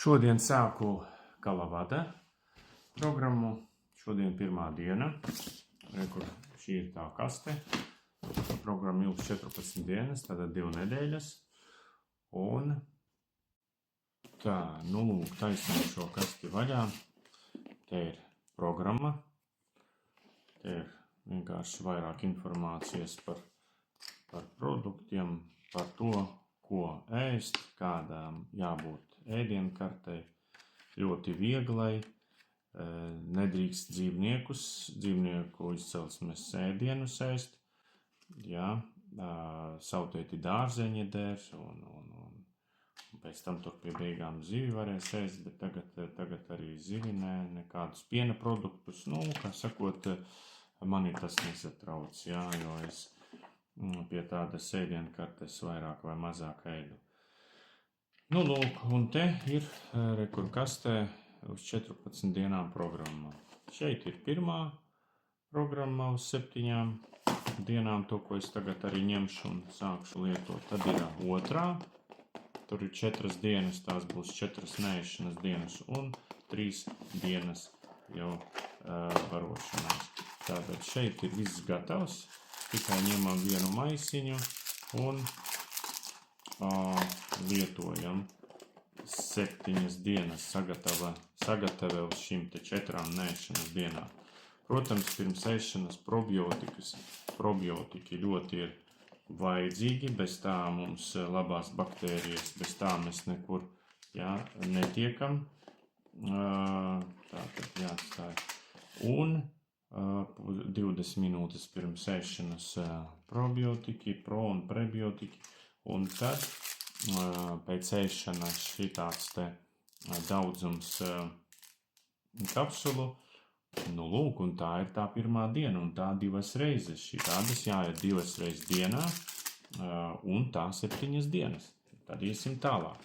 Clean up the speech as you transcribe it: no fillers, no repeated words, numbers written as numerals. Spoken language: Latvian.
Šodien sāku Kalavada programmu. Šodien pirmā diena. Rekur, šī ir tā kaste. Programma ilgs 14 dienas, tātad 2 nedēļas. Un tā, lūk, taisam šo kasti vaļā. Te ir programma. Te ir vienkārši vairāk informācijas par produktiem, par to, ko ēst, kādām jābūt ēdienkartei, ļoti vieglai, nedrīkst dzīvnieku izcelsmes ēdienus ēst, jā, sautēti dārzeņi der, un pēc tam tur pie beigām zivi varēs ēst, bet tagad arī zivi nekādus piena produktus, kā sakot, mani tas nesatrauc, jā, jo es pie tādas ēdienkartes vairāk vai mazāk ēdu. Lūk, un te ir rekur kastē uz 14 dienām programma. Šeit ir pirmā programma uz 7 dienām, to, ko es tagad arī ņemšu un sākšu lietot. Tad ir otrā, tur ir 4 dienas, tās būs 4 neēšanas dienas un 3 dienas jau barošanās. Tātad šeit ir viss gatavs, tikai ņemam vienu maisiņu un lietojam 7 dienas sagatavē uz šīm te 4 neēšanas dienām. Protams, pirms ēšanas probiotiki ļoti ir vajadzīgi, bez tā mums labās baktērijas, bez tā mēs nekur netiekam. Tātad jāatstāj. Un 20 minūtes pirms ēšanas probiotiki, pro un prebiotiki. Un tad pēc ēšanas šitāds te daudzums kapsulu. Lūk, un tā ir tā pirmā diena, un tā 2 reizes. Šitādas jāiet 2 reizes dienā, un tā 7 dienas. Tad iesim tālāk.